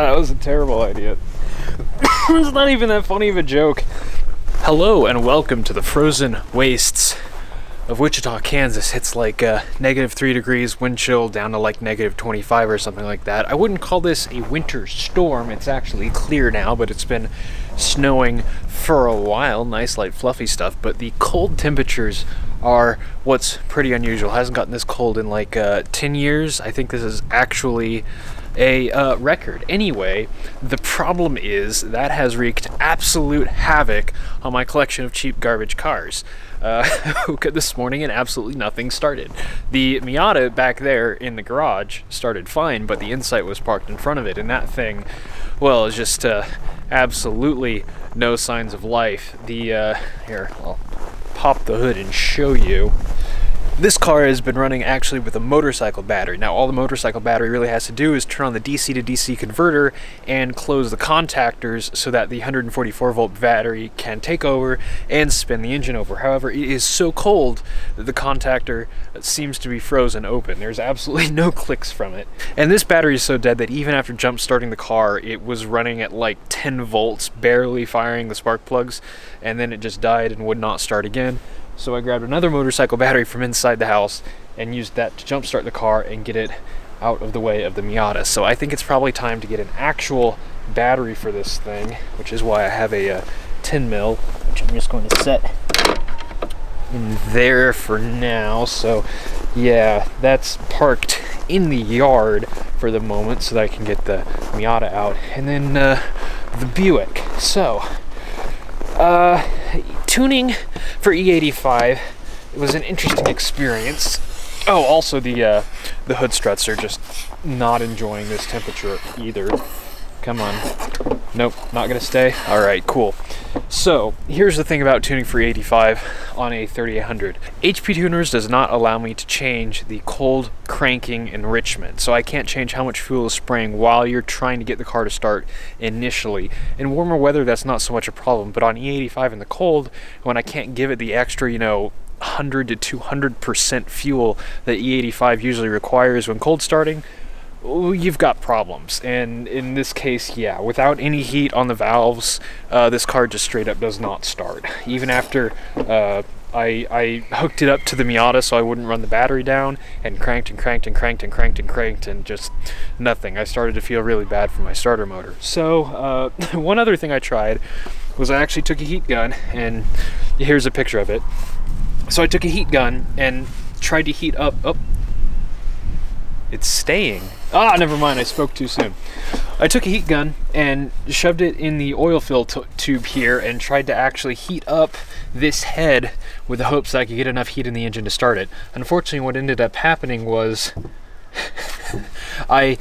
That was a terrible idea. It's not even that funny of a joke. Hello and welcome to the frozen wastes of Wichita, Kansas. It's like -3 degrees, wind chill down to like -25 or something like that. I wouldn't call this a winter storm. It's actually clear now, but it's been snowing for a while. Nice light fluffy stuff, but the cold temperatures are what's pretty unusual. It hasn't gotten this cold in like 10 years. I think this is actually a record. Anyway, the problem is that has wreaked absolute havoc on my collection of cheap garbage cars. Woke up this morning and absolutely nothing started. The Miata back there in the garage started fine, but the Insight was parked in front of it, and that thing, well, is just absolutely no signs of life. The here, I'll pop the hood and show you. This car has been running actually with a motorcycle battery. Now, all the motorcycle battery really has to do is turn on the DC to DC converter and close the contactors so that the 144 volt battery can take over and spin the engine over. However, it is so cold that the contactor seems to be frozen open. There's absolutely no clicks from it. And this battery is so dead that even after jump starting the car, it was running at like 10 volts, barely firing the spark plugs, and then it just died and would not start again. So I grabbed another motorcycle battery from inside the house and used that to jumpstart the car and get it out of the way of the Miata. So I think it's probably time to get an actual battery for this thing, which is why I have a 10 mil, which I'm just going to set in there for now. So yeah, that's parked in the yard for the moment so that I can get the Miata out. And then the Buick. So tuning for E85, it was an interesting experience. Oh, also the hood struts are just not enjoying this temperature either. Come on. Nope, not gonna stay. All right, cool. So here's the thing about tuning for E85 on a 3800. HP Tuners does not allow me to change the cold cranking enrichment. So I can't change how much fuel is spraying while you're trying to get the car to start initially. In warmer weather, that's not so much a problem, but on E85 in the cold, when I can't give it the extra, 100 to 200% fuel that E85 usually requires when cold starting, you've got problems. And in this case, yeah, without any heat on the valves, this car just straight up does not start. Even after I hooked it up to the Miata so I wouldn't run the battery down, and cranked and cranked and cranked and cranked and cranked, and just nothing. I started to feel really bad for my starter motor. So one other thing I tried was I actually took a heat gun, and here's a picture of it. So I took a heat gun and tried to heat up. Oh, it's staying. Ah, never mind, I spoke too soon. I took a heat gun and shoved it in the oil fill tube here and tried to actually heat up this head with the hopes that I could get enough heat in the engine to start it. Unfortunately, what ended up happening was my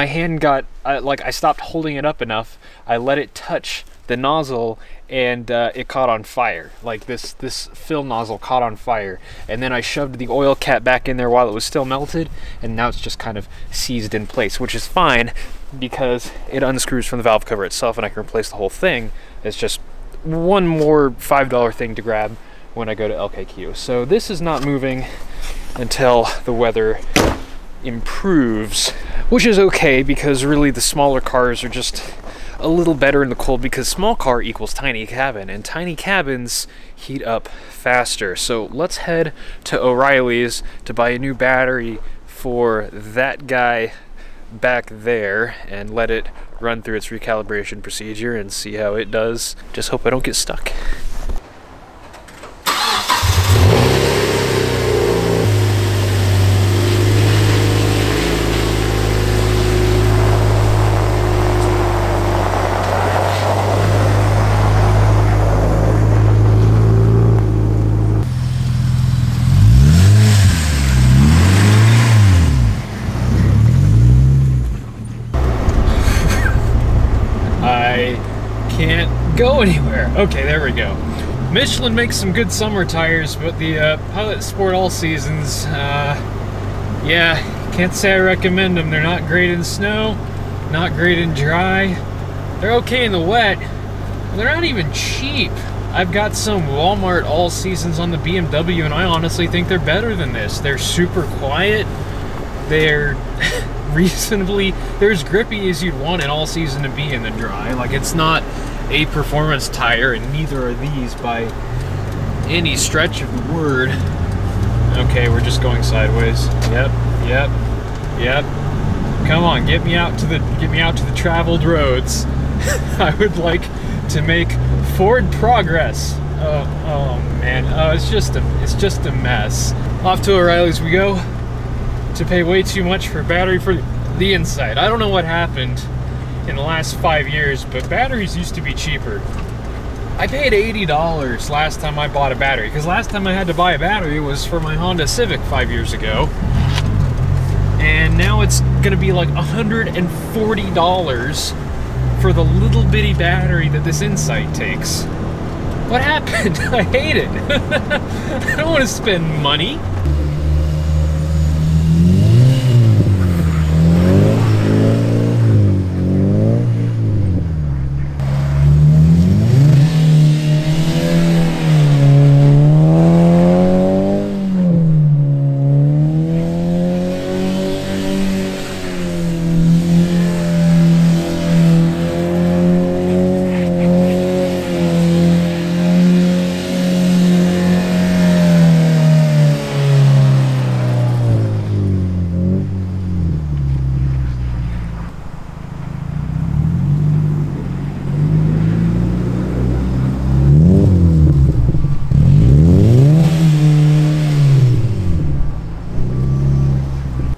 hand got, I stopped holding it up enough. I let it touch the nozzle and it caught on fire. Like this fill nozzle caught on fire, and then I shoved the oil cap back in there while it was still melted, and now it's just kind of seized in place, which is fine because it unscrews from the valve cover itself and I can replace the whole thing. It's just one more $5 thing to grab when I go to LKQ. So this is not moving until the weather improves, which is okay because really the smaller cars are just a little better in the cold because small car equals tiny cabin, and tiny cabins heat up faster. So let's head to O'Reilly's to buy a new battery for that guy back there and let it run through its recalibration procedure and see how it does. Just hope I don't get stuck. Can't go anywhere. Okay, there we go. Michelin makes some good summer tires, but the Pilot Sport All Seasons, yeah, can't say I recommend them. They're not great in snow, not great in dry. They're okay in the wet. They're not even cheap. I've got some Walmart All Seasons on the BMW, and I honestly think they're better than this. They're super quiet. They're reasonably, they're as grippy as you'd want an all season to be in the dry. Like, it's not a performance tire, and neither are these by any stretch of the word. Okay, we're just going sideways. Yep. Come on, get me out to the traveled roads. I would like to make forward progress. Oh man, it's just a mess. Off to O'Reilly's we go to pay way too much for battery for the inside. I don't know what happened in the last 5 years, but batteries used to be cheaper. I paid $80 last time I bought a battery, because last time I had to buy a battery was for my Honda Civic 5 years ago. And now it's gonna be like $140 for the little bitty battery that this Insight takes. What happened? I hate it. I don't want to spend money.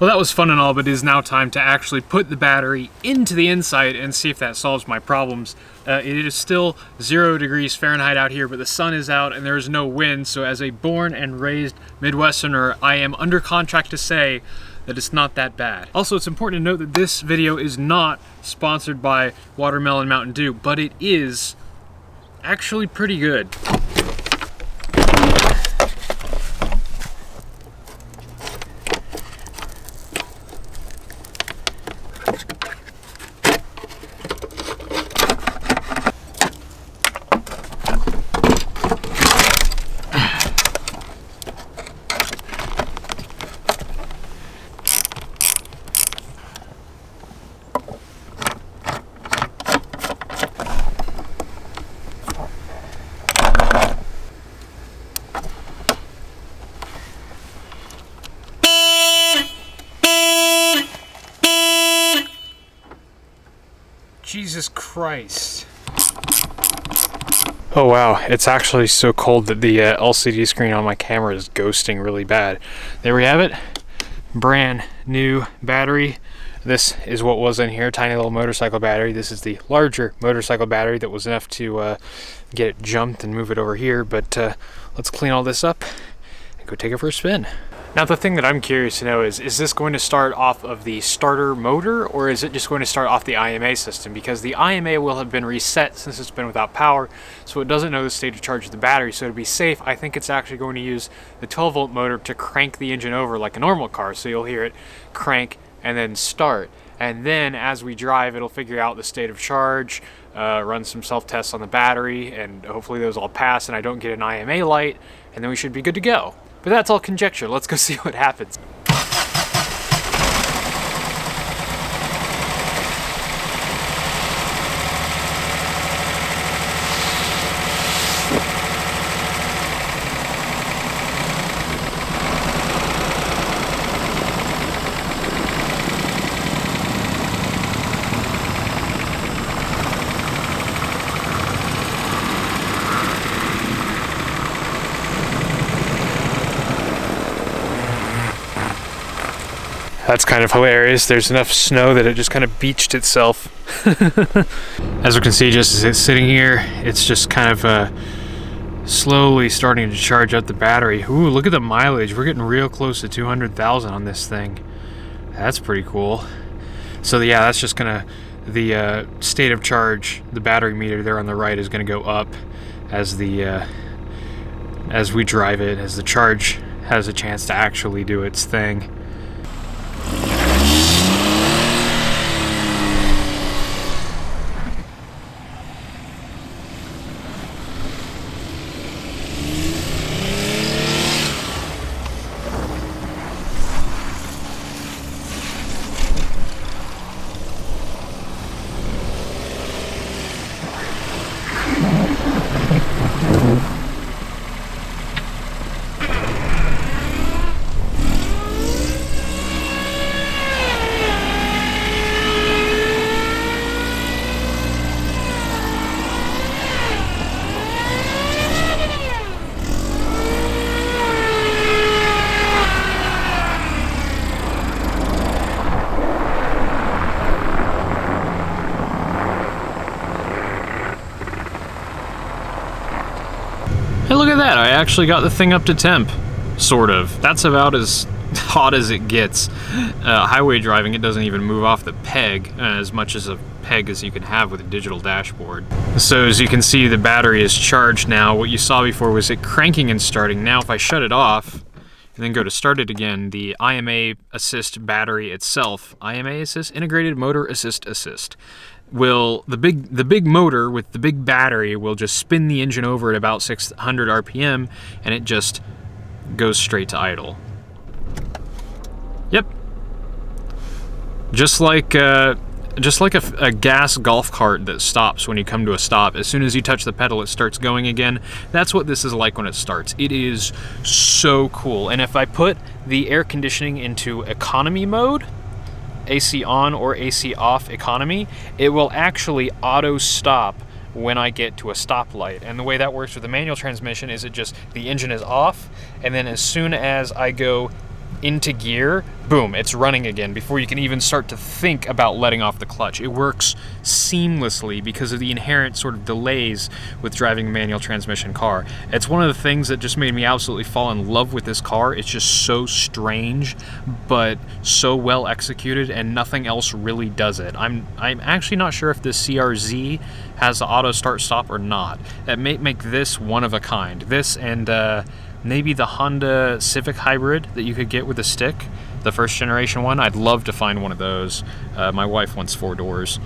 Well, that was fun and all, but it is now time to actually put the battery into the Insight and see if that solves my problems. It is still 0 degrees Fahrenheit out here, but the sun is out and there is no wind, so as a born and raised Midwesterner, I am under contract to say that it's not that bad. Also, it's important to note that this video is not sponsored by Watermelon Mountain Dew, but it is actually pretty good. Jesus Christ. Oh wow, it's actually so cold that the LCD screen on my camera is ghosting really bad. There we have it. Brand new battery. This is what was in here, tiny little motorcycle battery. This is the larger motorcycle battery that was enough to get it jumped and move it over here, but let's clean all this up and go take it for a spin. Now the thing that I'm curious to know is this going to start off of the starter motor, or is it just going to start off the IMA system? Because the IMA will have been reset since it's been without power, so it doesn't know the state of charge of the battery. So to be safe, I think it's actually going to use the 12-volt motor to crank the engine over like a normal car. So you'll hear it crank and then start. And then as we drive, it'll figure out the state of charge, run some self-tests on the battery, and hopefully those all pass and I don't get an IMA light, and then we should be good to go. But that's all conjecture. Let's go see what happens. That's kind of hilarious. There's enough snow that it just kind of beached itself. As we can see, just as it's sitting here, it's just kind of slowly starting to charge up the battery. Ooh, look at the mileage. We're getting real close to 200,000 on this thing. That's pretty cool. So yeah, that's just gonna, the state of charge, the battery meter there on the right is gonna go up as the as we drive it, as the charge has a chance to actually do its thing. actually got the thing up to temp, sort of. That's about as hot as it gets. Highway driving, it doesn't even move off the peg, as much as a peg as you can have with a digital dashboard. So as you can see, the battery is charged now. What you saw before was it cranking and starting. Now if I shut it off and then go to start it again, the IMA assist battery itself, IMA assist, integrated motor assist, will, the big motor with the big battery will just spin the engine over at about 600 RPM, and it just goes straight to idle. Yep. Just like a gas golf cart that stops when you come to a stop. As soon as you touch the pedal, it starts going again. That's what this is like when it starts. It is so cool. And if I put the air conditioning into economy mode, AC on or AC off economy, it will actually auto stop when I get to a stoplight. And the way that works with the manual transmission is the engine is off, and then as soon as I go into gear, boom, it's running again before you can even start to think about letting off the clutch. It works seamlessly because of the inherent sort of delays with driving a manual transmission car. It's one of the things that just made me absolutely fall in love with this car. It's just so strange, but so well executed, and nothing else really does it. I'm actually not sure if the CRZ has the auto start stop or not. That may make this one of a kind. This and maybe the Honda Civic Hybrid that you could get with a stick, the first generation one. I'd love to find one of those. My wife wants 4 doors.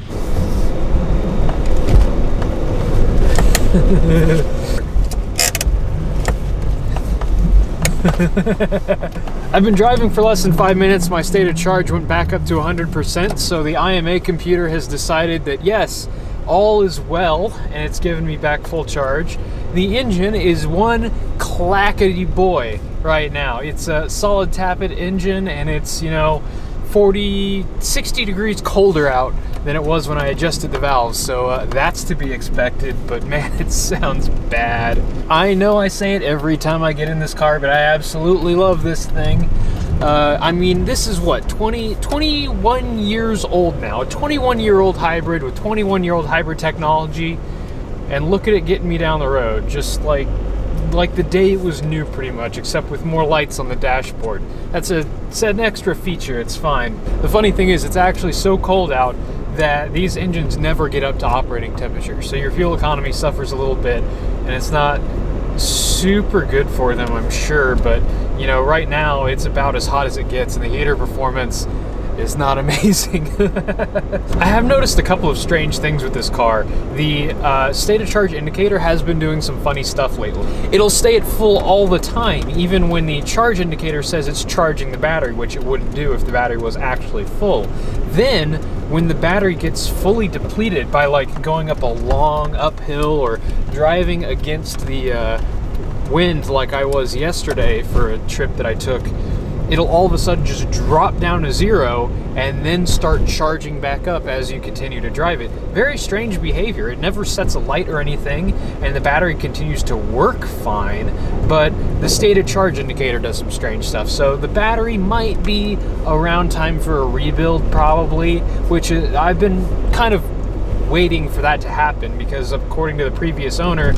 I've been driving for less than 5 minutes. My state of charge went back up to 100%, so the IMA computer has decided that yes, all is well, and it's given me back full charge. The engine is one clackety boy right now. It's a solid tappet engine, and it's, you know, 60 degrees colder out than it was when I adjusted the valves, so that's to be expected, but man, it sounds bad. I know I say it every time I get in this car, but I absolutely love this thing. I mean, this is what, 21 years old now, a 21-year-old hybrid with 21-year-old hybrid technology, and look at it getting me down the road, just like the day it was new pretty much, except with more lights on the dashboard. It's an extra feature, it's fine. The funny thing is, it's actually so cold out that these engines never get up to operating temperature, so your fuel economy suffers a little bit, and it's not super good for them, I'm sure, but you know, right now it's about as hot as it gets, and the heater performance is not amazing. I have noticed a couple of strange things with this car. The state of charge indicator has been doing some funny stuff lately. It'll stay at full all the time, even when the charge indicator says it's charging the battery, which it wouldn't do if the battery was actually full. Then, when the battery gets fully depleted by like going up a long uphill or driving against the wind like I was yesterday for a trip that I took, it'll all of a sudden just drop down to 0 and then start charging back up as you continue to drive it. Very strange behavior. It never sets a light or anything, and the battery continues to work fine, but the state of charge indicator does some strange stuff. So the battery might be around time for a rebuild probably, which is, I've been kind of waiting for that to happen, because according to the previous owner,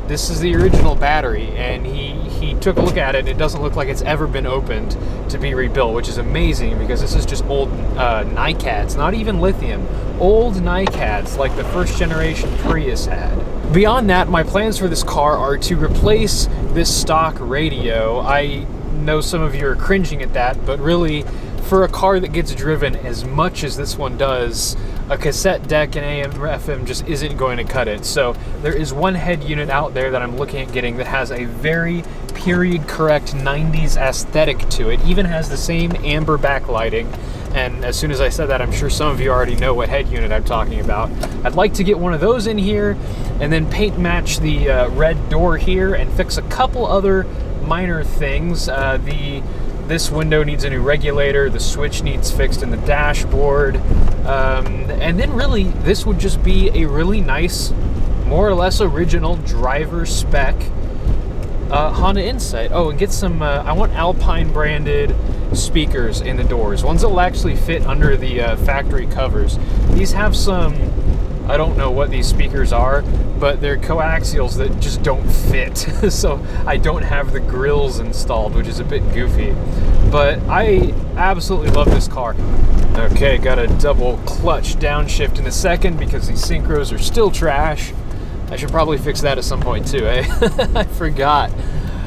this is the original battery, and he took a look at it, and it doesn't look like it's ever been opened to be rebuilt, which is amazing, because this is just old NiCads, not even lithium. Old NiCads, like the first generation Prius had. Beyond that, my plans for this car are to replace this stock radio. I know some of you are cringing at that, but really, for a car that gets driven as much as this one does, a cassette deck and AM FM just isn't going to cut it. So there is one head unit out there that I'm looking at getting that has a very period correct 90s aesthetic to it. Even has the same amber backlighting. And as soon as I said that, I'm sure some of you already know what head unit I'm talking about. I'd like to get one of those in here and then paint match the red door here and fix a couple other minor things. This window needs a new regulator, the switch needs fixed in the dashboard, and then really this would just be a really nice, more or less original driver spec Honda Insight. Oh, and get some, I want Alpine branded speakers in the doors, ones that will actually fit under the factory covers. These have some I don't know what these speakers are, but they're coaxials that just don't fit. So I don't have the grills installed, which is a bit goofy. But I absolutely love this car. Okay, got a double clutch downshift in a second because these synchros are still trash. I should probably fix that at some point too, eh? I forgot.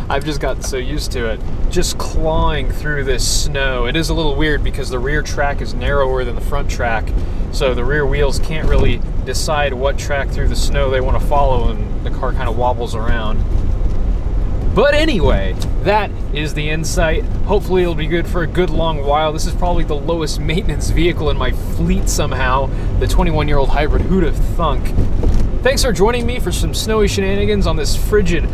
I've just gotten so used to it. Just clawing through this snow. It is a little weird because the rear track is narrower than the front track, so the rear wheels can't really decide what track through the snow they want to follow, and the car kind of wobbles around. But anyway, that is the Insight. Hopefully it'll be good for a good long while. This is probably the lowest maintenance vehicle in my fleet somehow. The 21-year-old hybrid, who'd have thunk? Thanks for joining me for some snowy shenanigans on this frigid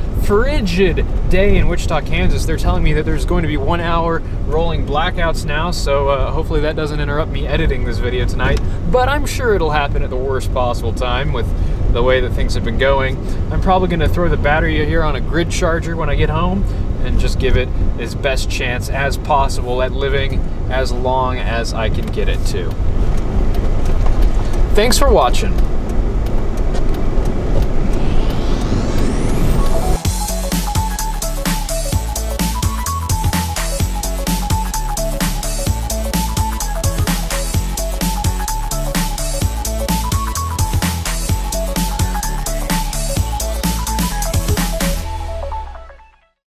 day in Wichita, Kansas. They're telling me that there's going to be 1 hour rolling blackouts now, so hopefully that doesn't interrupt me editing this video tonight. But I'm sure it'll happen at the worst possible time with the way that things have been going. I'm probably going to throw the battery here on a grid charger when I get home and just give it its best chance as possible at living as long as I can get it to. Thanks for watching.